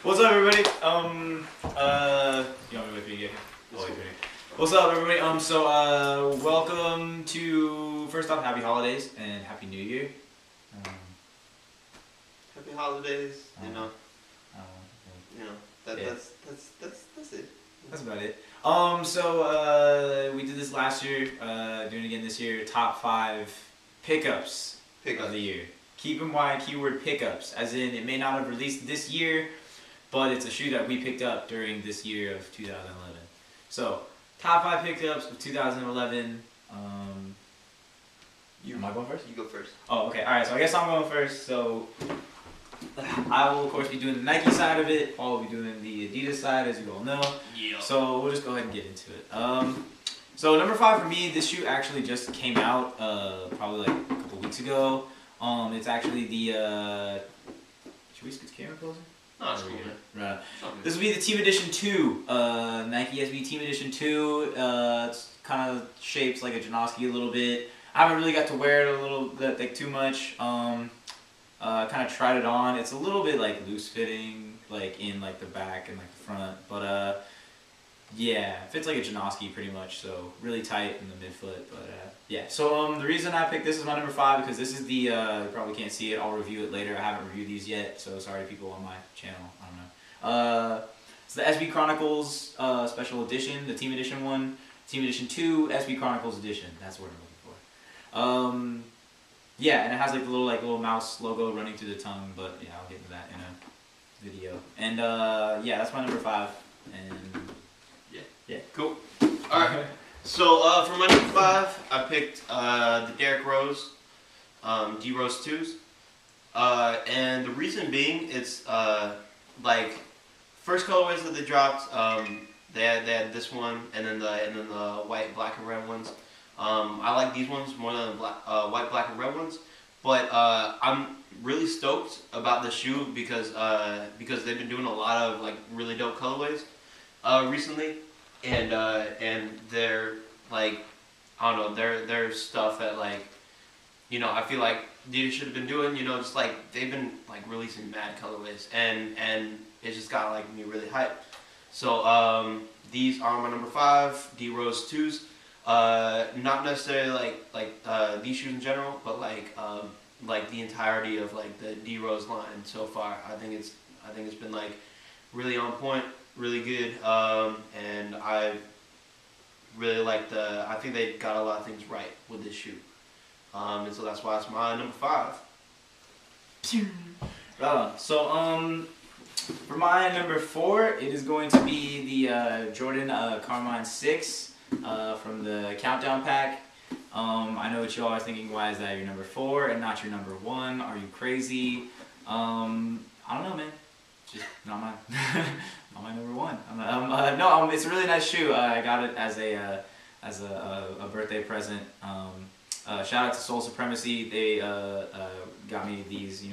What's up, everybody? You want me to wait for you to get here? What's up, everybody? Welcome to, first off, happy holidays and happy New Year. Happy holidays, that's it. That's about it. We did this last year, doing it again this year, top 5 pickups of the year. Keep in mind keyword pickups, as in it may not have released this year, but it's a shoe that we picked up during this year of 2011. So, top 5 pickups of 2011. Am I going first? You go first. Oh, okay. Alright, so I guess I'm going first. So, I will, of course, be doing the Nike side of it. Paul will be doing the Adidas side, as you all know. Yeah. So, we'll just go ahead and get into it. So, number 5 for me, this shoe actually just came out probably like a couple weeks ago. It's actually the, should we skip the camera closer? No, it's cool, man. Right. This will be the Team Edition 2, Nike SB Team Edition 2. It's kind of shapes like a Janoski a little bit. I haven't really got to wear it a little bit, like too much. Kind of tried it on. It's a little bit like loose fitting, like in like the back and like the front, but yeah, fits like a Janoski pretty much. So really tight in the midfoot, but yeah. So the reason I picked this as my number 5 because this is the you probably can't see it. I'll review it later. I haven't reviewed these yet, so sorry people on my channel. I don't know. It's the SB Chronicles Special Edition, the Team Edition one, Team Edition 2, SB Chronicles Edition. That's what I'm looking for. Yeah, and it has like the little mouse logo running through the tongue, but yeah, I'll get into that in a video. And yeah, that's my number 5. And yeah, cool. All right. So for my number 5, I picked the Derrick Rose D Rose 2s, and the reason being, it's like first colorways that they dropped. They had this one, and then the white, black, and red ones. I like these ones more than the white, black, and red ones, but I'm really stoked about the shoe because they've been doing a lot of like really dope colorways recently, and they're like, I don't know, they're stuff that like, I feel like Adidas should have been doing, just like they've been like releasing mad colorways, and it just got like me really hyped. So these are my number 5 D Rose 2s. Not necessarily like these shoes in general, but like the entirety of like the D Rose line so far. I think it's been like really on point, really good, and I really like I think they got a lot of things right with this shoe, and so that's why it's my number 5. So for my number 4, it is going to be the Jordan Carmine 6. From the Countdown pack. I know what you all are thinking, why is that your number 4 and not your number 1? Are you crazy? I don't know, man. Just not my, not my number 1. No, it's a really nice shoe. I got it as a birthday present. Shout out to Soul Supremacy. They got me these,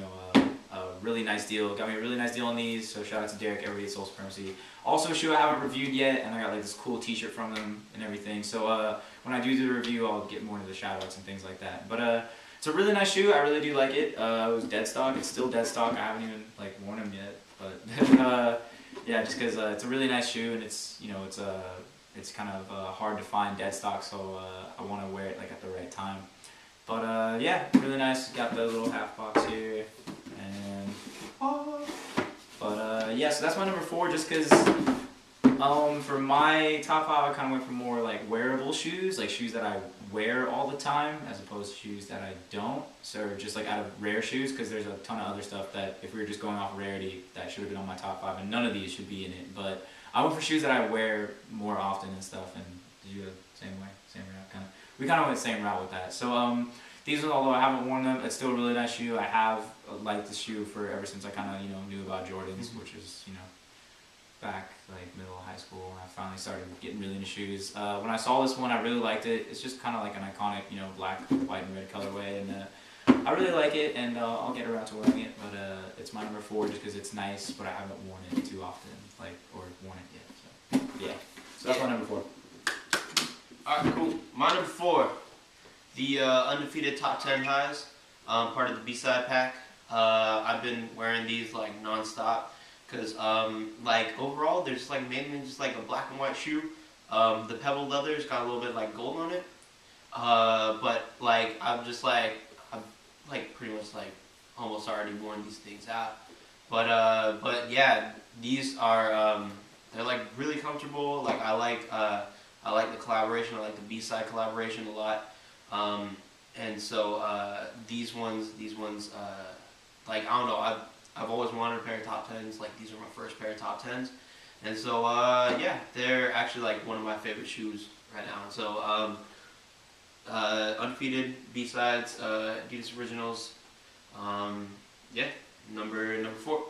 a really nice deal. Got me a really nice deal on these. So shout out to Derek, everybody at Soul Supremacy. Also a shoe I haven't reviewed yet, and I got like this cool t-shirt from them and everything. So when I do the review, I'll get more into the shout outs and things like that. But it's a really nice shoe. I really do like it. It was dead stock. It's still dead stock. I haven't even like worn them yet. But yeah, just because it's a really nice shoe, and it's it's kind of hard to find dead stock, so I want to wear it like at the right time. But yeah, really nice. Got the little half box here, and yeah, so that's my number 4. Just because for my top 5, I kind of went for more like wearable shoes, like shoes that I wear all the time, as opposed to shoes that I don't. So just like out of rare shoes, because there's a ton of other stuff that if we were just going off rarity, that should have been on my top 5, and none of these should be in it. But I went for shoes that I wear more often and stuff. And did you go the same way, same route, kind of? We kind of went the same route with that. So these ones, although I haven't worn them, it's still a really nice shoe. I have liked the shoe ever since I kind of knew about Jordans, which is back like middle of high school. I finally started getting really into shoes. When I saw this one, I really liked it. It's just kind of like an iconic black, white, and red colorway, and I really like it. And I'll get around to wearing it, but it's my number 4 just because it's nice, but I haven't worn it too often, or worn it yet. So yeah, so that's my number 4. All right, cool. My number 4. The undefeated top 10 highs, part of the B-side pack. I've been wearing these like non-stop because like overall they're just like mainly just like a black and white shoe. The pebble leather's got a little bit like gold on it, but like I've like pretty much like almost already worn these things out. But yeah, these are they're like really comfortable. Like I like the collaboration. I like the B-side collaboration a lot. And so these ones like I don't know. I've always wanted a pair of top tens. Like these are my first pair of top tens. And so yeah, they're actually like one of my favorite shoes right now. So undefeated B-sides, Adidas Originals. Yeah, number 4.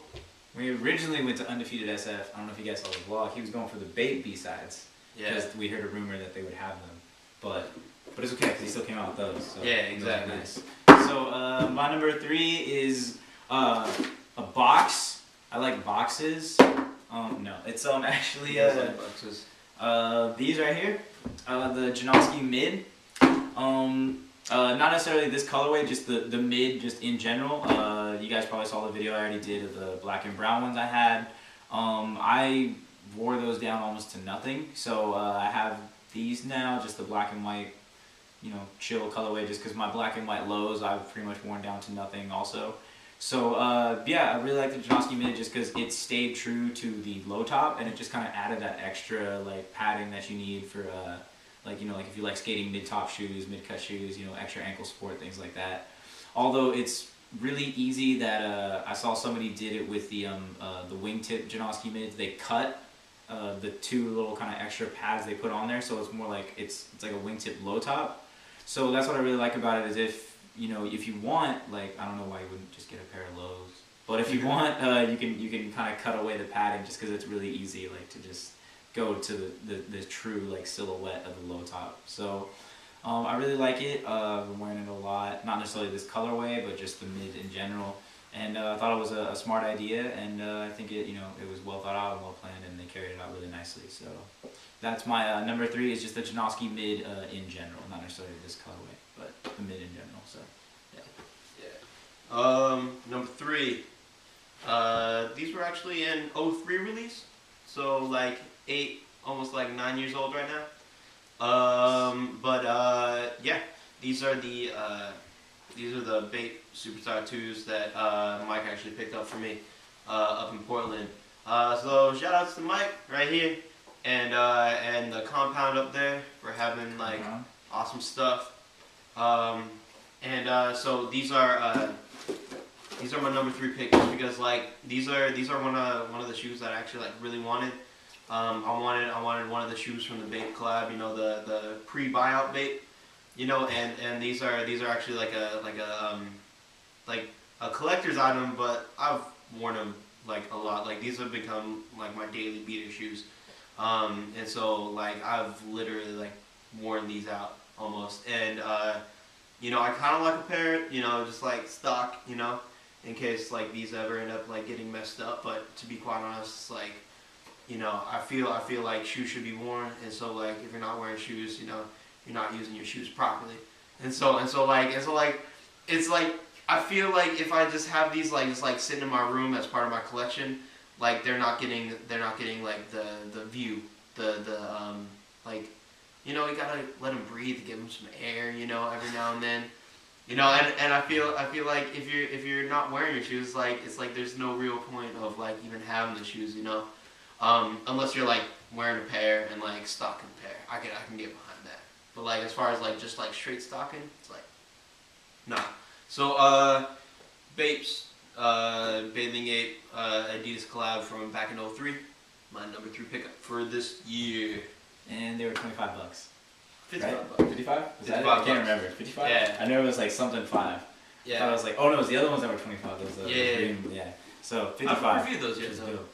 We originally went to Undefeated SF. I don't know if you guys saw the vlog. He was going for the Bape B-sides. Yeah. Because we heard a rumor that they would have them. But it's okay because he still came out with those. So yeah, exactly. Nice. So my number 3 is a box. I like boxes. No, it's actually boxes. These right here. The Janoski Mid. Not necessarily this colorway, just the mid, just in general. You guys probably saw the video I already did of the black and brown ones I had. I wore those down almost to nothing, so I have these now, just the black and white, you know, chill colorway, just because my black and white lows I've pretty much worn down to nothing also. So yeah, I really like the Janoski Mid just because it stayed true to the low top, and it just kind of added that extra like padding that you need for like, you know, like if you like skating mid-top shoes, mid-cut shoes, you know, extra ankle support, things like that. Although it's really easy that I saw somebody did it with the wingtip Janoski Mids. They cut the 2 little kind of extra pads they put on there, so it's more like it's like a wingtip low top. So that's what I really like about it, is if, you know, if you want, like, I don't know why you wouldn't just get a pair of lows, but if you want, you can kind of cut away the padding just because it's really easy, like, to just go to the true like silhouette of the low top. So I really like it. I've been wearing it a lot, not necessarily this colorway, but just the mid in general. And I thought it was a smart idea, and I think it, you know, it was well thought out and well planned, and they carried it out really nicely. So that's my number 3 is just the Janoski Mid in general, not necessarily this colorway, but the mid in general. So yeah. Number 3. These were actually an 03 release, so like 8, almost like 9 years old right now. Yeah, these are the Bape Superstar 2s that Mike actually picked up for me up in Portland. So shout outs to Mike right here, and the compound up there for having like awesome stuff. So these are my number 3 pick, just because like these are one of the shoes that I actually like really wanted. I wanted one of the shoes from the Bape collab, you know, the pre-buyout Bape, you know, and these are actually like a collector's item, but I've worn them like a lot. Like these have become like my daily beater shoes, and so like I've literally like worn these out almost, and you know, I kind of like a pair, you know, just like stock, you know, in case like these ever end up like getting messed up. But to be quite honest, it's like, you know, I feel like shoes should be worn, and so like if you're not wearing shoes, you know, you're not using your shoes properly, and so it's like I feel like if I just have these like just like sitting in my room as part of my collection, like they're not getting like the view, like, you know, you gotta let them breathe, give them some air, you know, every now and then. You know, and I feel like if you're not wearing your shoes, like it's like there's no real point of like even having the shoes, you know, unless you're like wearing a pair and like stocking a pair. I can get behind that. But like as far as like just like straight stocking, it's like nah. So Bape's Bathing Ape Adidas collab from back in 03, my number 3 pickup for this year. And they were $25. 55 right? bucks. 55? Was that it? 55 I can't bucks. remember. 55? Yeah. I know it was like something 5. Yeah. I thought it was like, oh no, it was the other ones that were 25. Those the green, yeah. So 55. I've reviewed those yet, which is though. dope.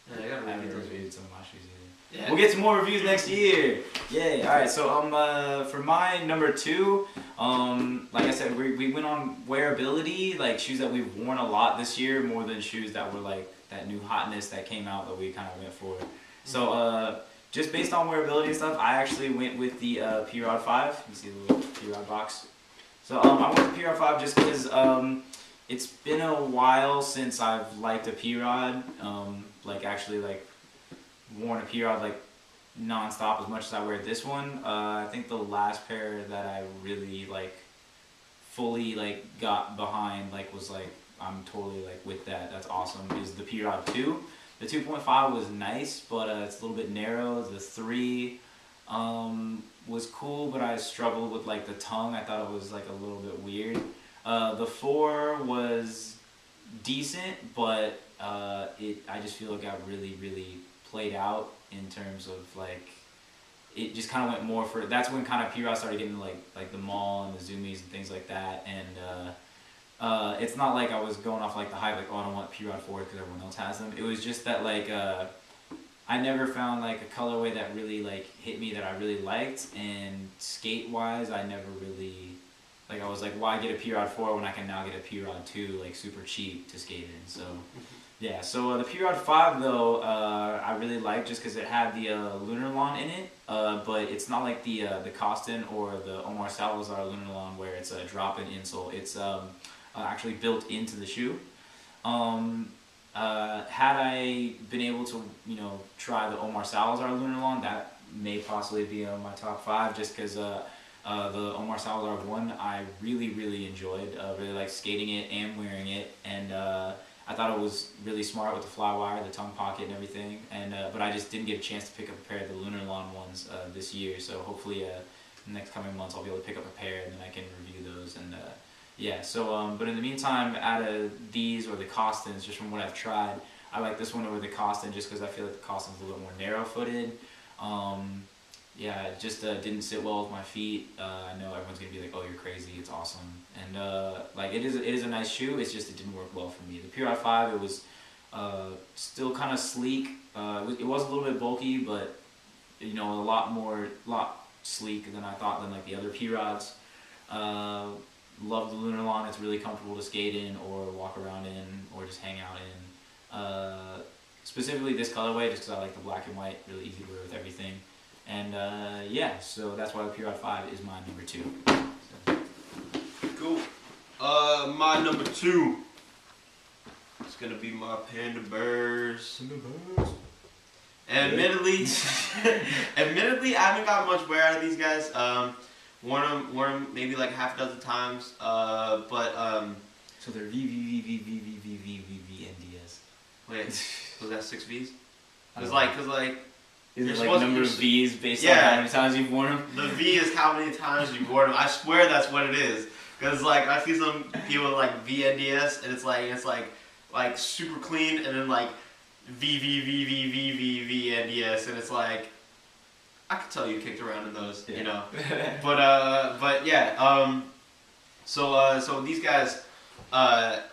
Yeah, I gotta I haven't review those. reviewed some of my shoes either. Yeah. We'll get some more reviews next year. Yay! All right, so for my number 2, like I said, we went on wearability, like shoes that we've worn a lot this year, more than shoes that were like that new hotness that came out that we kind of went for. So just based on wearability and stuff, I actually went with the P-Rod 5. You can see the little P-Rod box. So I went with the P-Rod 5 just because it's been a while since I've liked a P-Rod, like actually like worn a P-Rod like non-stop as much as I wear this one. I think the last pair that I really like fully like got behind like was like I'm totally like with that. That's awesome. Is the P-Rod 2. The 2.5 was nice, but it's a little bit narrow. The 3 was cool, but I struggled with like the tongue. I thought it was like a little bit weird. The 4 was decent, but I just feel like I really played out in terms of like it just kind of went more for. That's when kind of P-Rod started getting like the mall and the zoomies and things like that, and it's not like I was going off like the hype like, oh, I don't want P-Rod 4 because everyone else has them. It was just that like I never found like a colorway that really like hit me that I really liked, and skate wise I never really like, I was like, why get a P-Rod 4 when I can now get a P-Rod 2 like super cheap to skate in. So yeah, so the P-Rod 5 though I really liked just because it had the Lunar Lawn in it, but it's not like the Costin or the Omar Salazar Lunar Lawn where it's a drop-in insole. It's actually built into the shoe. Had I been able to, you know, try the Omar Salazar Lunar Lawn, that may possibly be on my top 5 just because the Omar Salazar 1 I really enjoyed. Really liked skating it and wearing it, and I thought it was really smart with the fly wire, the tongue pocket and everything, and but I just didn't get a chance to pick up a pair of the Lunar Lawn ones this year, so hopefully in the next coming months I'll be able to pick up a pair and then I can review those. And yeah, so but in the meantime, out of these or the Costins, just from what I've tried, I like this one over the Costin just because I feel like the Costin's a little bit more narrow-footed. Yeah, it just didn't sit well with my feet. I know everyone's gonna be like, "Oh, you're crazy! It's awesome," and like it is a nice shoe. It's just it didn't work well for me. The P-Rod 5, it was still kind of sleek. It was a little bit bulky, but you know, a lot sleek than I thought than like the other P-Rods. Love the Lunar Lawn. It's really comfortable to skate in or walk around in or just hang out in. Specifically this colorway, just because I like the black and white, really easy to wear with everything. And yeah, so that's why the P-Rod 5 is my number 2. So. Cool. My number 2 is gonna be my Panda Bears. Admittedly, I haven't got much wear out of these guys. Worn them maybe like half a dozen times. So they're VVVVVVVVNDS. Wait, was that 6 V's? Cause is you're it like number of V's based on how many times you've worn them? The V is how many times you've worn them. I swear that's what it is. Cause like I see some people with like VNDS and it's like super clean and then like VVVVVVVNDS and it's like I could tell you kicked around in those, you know. But yeah. So these guys, yeah,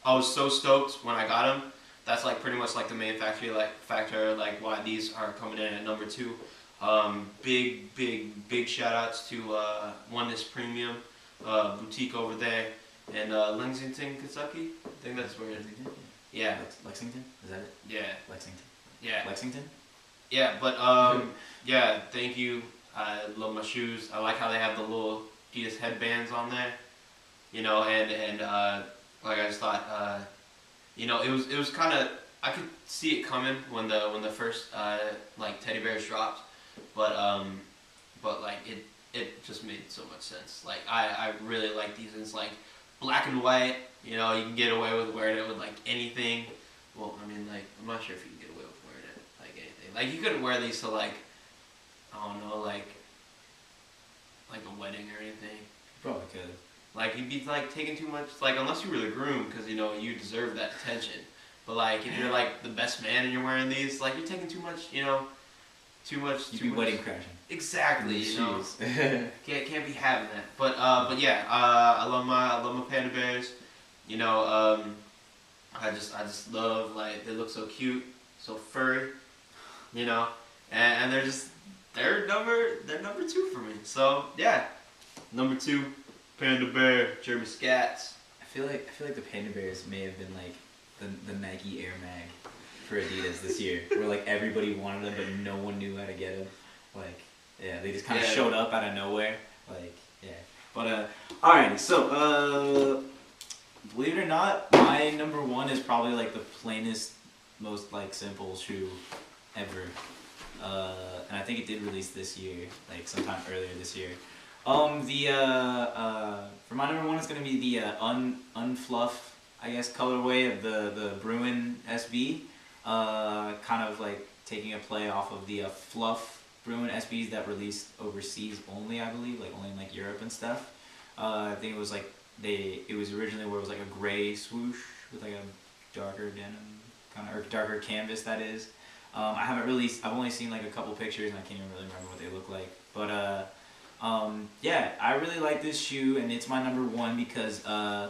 I was so stoked when I got them. That's like pretty much like the main factor like why these are coming in at number 2. Big shout outs to Oneness Premium boutique over there in Lexington, Kentucky. I think that's where it is. Yeah. Lexington? Is that it? Yeah. Lexington. Yeah. Lexington? Yeah, but yeah, thank you. I love my shoes. I like how they have the little Adidas headbands on there. You know, and like I just thought you know, it was kind of, I could see it coming when the first like teddy bears dropped, but like it just made so much sense. Like I really like these. It's like black and white. You know, you can get away with wearing it with like anything. Well, I mean, like I'm not sure if you can get away with wearing it like anything. Like you couldn't wear these to like I don't know like a wedding or anything. Probably could. Like you'd be like taking too much, like unless you were the groom, because you know you deserve that attention. But like if you're like the best man and you're wearing these, like you're taking too much, you know, too much. You'd be wedding crashing. Exactly, you know. can't be having that. But yeah, I love my Panda Bears. You know, I just love like they look so cute, so furry. You know, and they're number 2 for me. So yeah, number 2. Panda Bear, German Scats. I feel like the Panda Bears may have been like the Nike Air Mag for Adidas this year, where like everybody wanted them but no one knew how to get them. Like yeah, they just kind of showed up out of nowhere. Like yeah. But alrighty, so believe it or not, my number one is probably like the plainest, most like simple shoe ever. And I think it did release this year, like sometime earlier this year. For my number one, it's gonna be the unfluff, I guess, colorway of the Bruin SB. Kind of like taking a play off of the fluff Bruin SBs that released overseas only, I believe, like only in like Europe and stuff. I think it was like it was originally where it was like a gray swoosh with like a darker denim kind of, or darker canvas, that is. I've only seen like a couple pictures and I can't even really remember what they look like. But yeah, I really like this shoe and it's my number one because I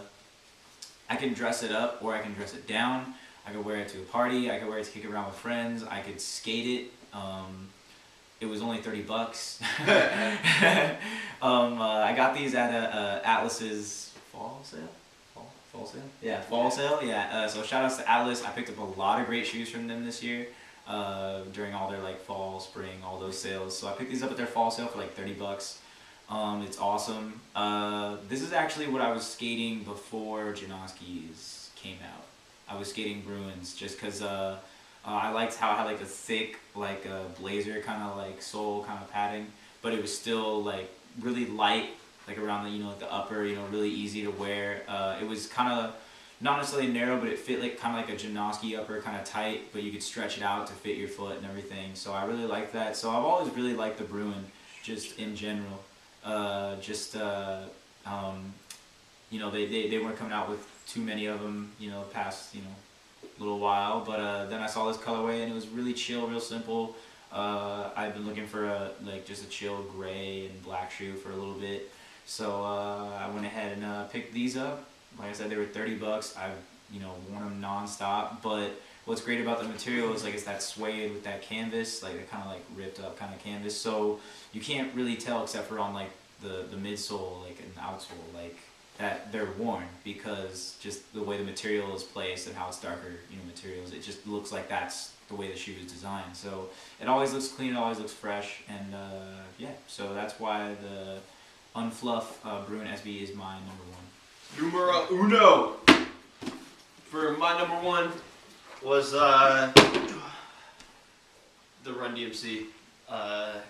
can dress it up or I can dress it down. I could wear it to a party, I could wear it to kick it around with friends, I could skate it. It was only $30. I got these at Atlas's fall sale? Fall sale? Yeah, fall sale. Yeah. So shout outs to Atlas. I picked up a lot of great shoes from them this year during all their like fall, spring, all those sales. So I picked these up at their fall sale for like $30. It's awesome. This is actually what I was skating before Janoski's came out. I was skating Bruins just because I liked how it had like a thick like blazer kind of like sole kind of padding, but it was still like really light, like around the, you know, like the upper, you know, really easy to wear. It was kind of not necessarily narrow, but it fit like kind of like a Janoski upper, kind of tight, but you could stretch it out to fit your foot and everything. So I really liked that. So I've always really liked the Bruin just in general. You know, they weren't coming out with too many of them, you know, past, you know, little while, but then I saw this colorway and it was really chill, real simple. I've been looking for just a chill gray and black shoe for a little bit, so I went ahead and picked these up. Like I said, they were $30. I've, you know, worn them non-stop, but what's great about the material is like it's that suede with that canvas, like that kind of like ripped up kind of canvas, so you can't really tell except for on like the midsole, like an outsole, like that they're worn, because just the way the material is placed and how it's darker, you know, materials, it just looks like that's the way the shoe is designed. So it always looks clean, it always looks fresh, and yeah, so that's why the unfluff Bruin SB is my number one. Numero uno. For my number one was the Run DMC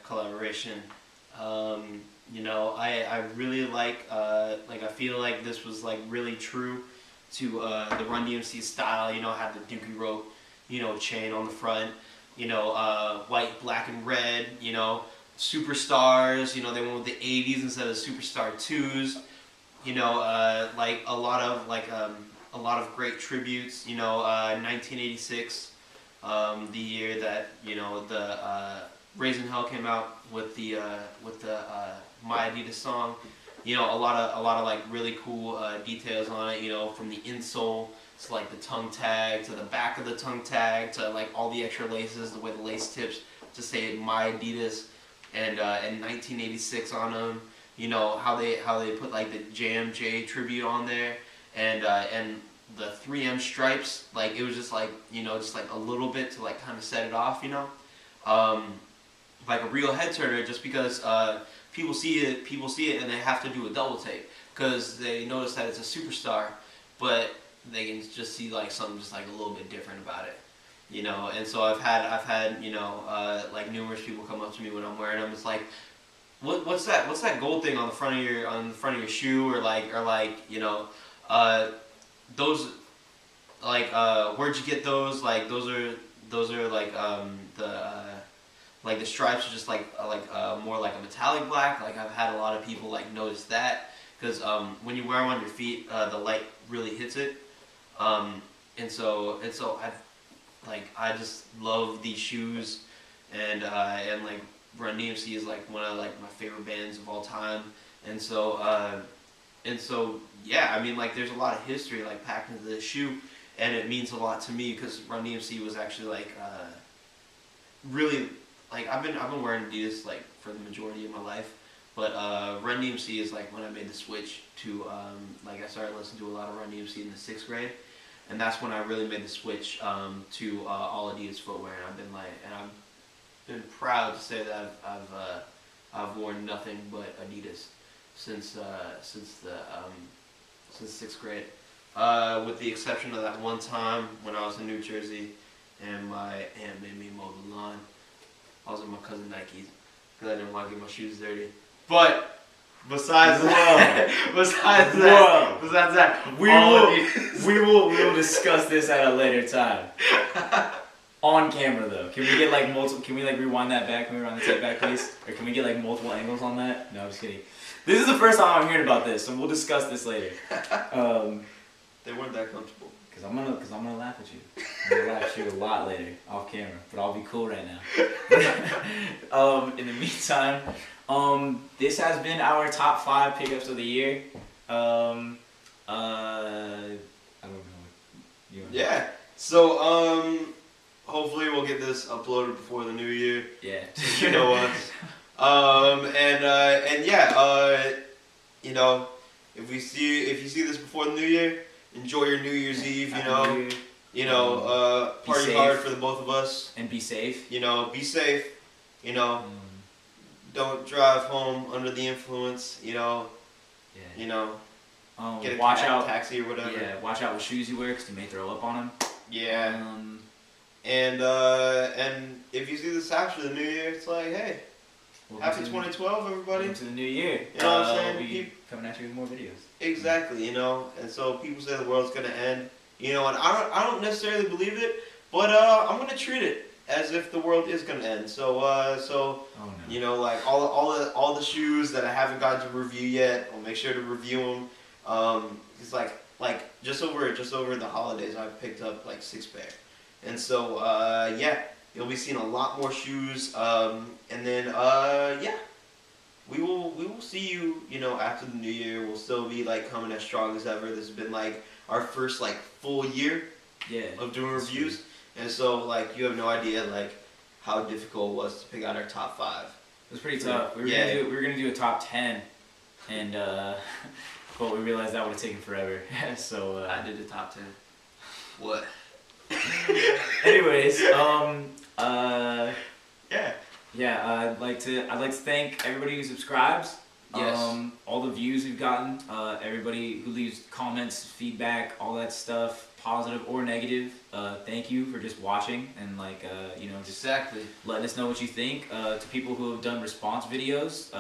collaboration. You know, I really like I feel like this was like really true to the Run DMC style. You know, had the Dookie rope, you know, chain on the front, you know, white, black, and red, you know, superstars, you know, they went with the 80s instead of Superstar 2s, you know, like a lot of great tributes, you know, 1986, the year that, you know, the Raising Hell came out with the My Adidas song. You know, a lot of like really cool details on it. You know, from the insole to like the tongue tag to the back of the tongue tag to like all the extra laces, the way the lace tips to say My Adidas and 1986 on them. You know how they put like the JMJ tribute on there and the 3M stripes. Like it was just like, you know, just like a little bit to like kind of set it off. You know. Like a real head turner, just because people see it and they have to do a double take because they notice that it's a superstar, but they can just see like something just like a little bit different about it, you know. And so I've had you know like numerous people come up to me when I'm wearing them. It's like, what's that gold thing on the front of your shoe, or like you know, those like where'd you get those? Like those are like the stripes are just like more like a metallic black. Like I've had a lot of people like notice that because when you wear them on your feet, the light really hits it, and so I just love these shoes, and like Run DMC is like one of like my favorite bands of all time, and so yeah, I mean like there's a lot of history like packed into this shoe, and it means a lot to me because Run DMC was actually like really. Like I've been wearing Adidas like for the majority of my life, but Run DMC is like when I made the switch to like I started listening to a lot of Run DMC in the 6th grade, and that's when I really made the switch to all Adidas footwear. And I've been proud to say that I've worn nothing but Adidas, since sixth grade. With the exception of that one time when I was in New Jersey and my aunt made me mow the lawn. I was in my cousin Nikes because I didn't want to get my shoes dirty. But besides that, we will discuss this at a later time. On camera though. Can we get like multiple? Can we like rewind that back? Can we rewind the tape back, please? Or can we get like multiple angles on that? No, I'm just kidding. This is the first time I'm hearing about this, so we'll discuss this later. They weren't that comfortable. Cause I'm gonna laugh at you. I'm gonna laugh at you a lot later off camera, but I'll be cool right now. In the meantime, this has been our top 5 pickups of the year. I don't know. Yeah. So hopefully we'll get this uploaded before the new year. Yeah. You know us. And yeah. You know, if you see this before the new year, enjoy your New Year's Eve. Party hard for the both of us. And be safe. You know, be safe. You know, don't drive home under the influence. You know. Yeah. You know. Get a taxi or whatever. Yeah, watch out what shoes you wear because you may throw up on them. Yeah. And if you see this after the new year, it's like, hey, happy 2012, everybody. Welcome to the new year. You know what I'm saying? We'll be coming at you with more videos. Exactly, you know. And so people say the world's gonna end, you know, and I don't necessarily believe it, but I'm gonna treat it as if the world is gonna end. So oh, no. you know, like all the shoes that I haven't gotten to review yet, I'll make sure to review them. It's like just over the holidays, I picked up like 6 pair, and so yeah, you'll be seeing a lot more shoes. And then yeah, we will see you, you know, after the new year. We'll still be like coming as strong as ever. This has been like our first like full year of doing reviews, and so like you have no idea like how difficult it was to pick out our top 5. It was pretty tough. We were gonna do a top 10, and but we realized that would have taken forever. So I did the top 10. What? Anyways, yeah. I'd like to thank everybody who subscribes. Yes. All the views we've gotten, everybody who leaves comments, feedback, all that stuff, positive or negative. Thank you for just watching and like you know, just letting us know what you think. To people who have done response videos,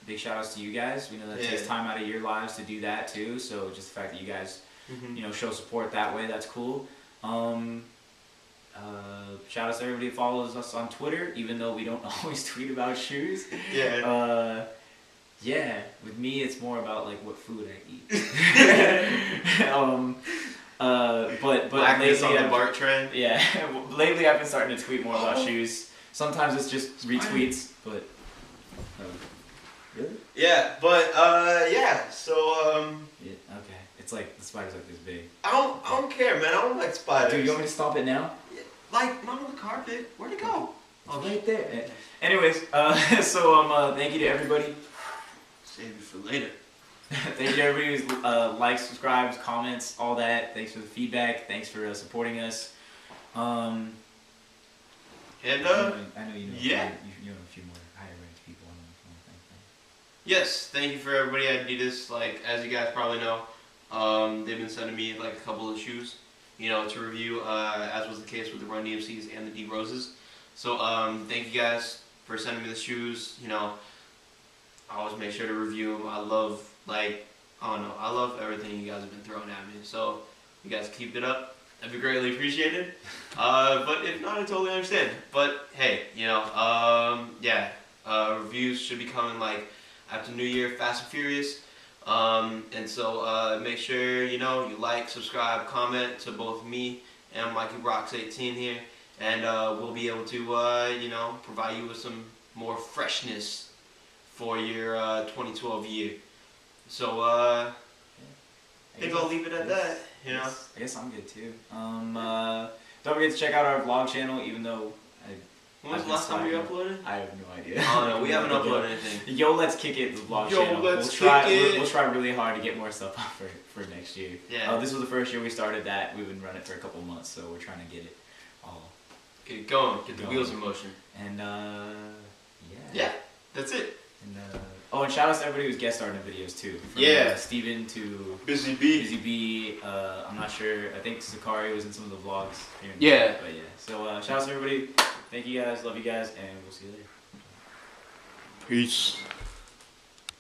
big shout outs to you guys. We know that takes time out of your lives to do that too. So just the fact that you guys, you know, show support that way, that's cool. Shout out to everybody who follows us on Twitter, even though we don't always tweet about shoes. Yeah. Yeah, with me it's more about like what food I eat. But lately on the BART trend. Yeah, lately I've been starting to tweet more about shoes. Sometimes it's just retweets, but really? Yeah, but yeah. So yeah, okay. It's like the spider's like this big. I don't care, man. I don't like spiders. Dude, you want me to stomp it now? Like not on the carpet. Where'd it go? Oh, right there. Anyways, so thank you to everybody. Save it for later. Thank you to everybody who likes, subscribes, comments, all that. Thanks for the feedback. Thanks for supporting us. And I know you know. Yeah. You know a few more higher ranked people. Yes, thank you for everybody at Adidas. Like as you guys probably know, they've been sending me like a couple of shoes, you know, to review. As was the case with the Run DMCs and the D Roses. So thank you guys for sending me the shoes. You know, I always make sure to review them. I love I love everything you guys have been throwing at me. So you guys keep it up. That'd be greatly appreciated. But if not, I totally understand. But hey, you know, yeah, reviews should be coming like after New Year, Fast and Furious. And so make sure, you know, you like, subscribe, comment to both me and Mikeyrox18 here. And we'll be able to, you know, provide you with some more freshness for your 2012 year. So I think I'll leave it at that. You know. I guess I'm good too. Don't forget to check out our vlog channel, even though when was the last time we uploaded? I have no idea. Oh no, we haven't uploaded anything. Yo, let's kick it. The vlog channel. We'll try really hard to get more stuff up for next year. Yeah. This was the first year we started that. We've been running it for a couple months, so we're trying to get it all. Get it going. Get the wheels in motion. And yeah, that's it. And oh, and shout out to everybody who's guest starring in videos too. From, Yeah. Steven to Busy Bee. Busy Bee. I'm not sure. I think Sakari was in some of the vlogs. Here and Yeah. there, but yeah. So shout out to everybody. Thank you guys. Love you guys, and we'll see you later. Peace.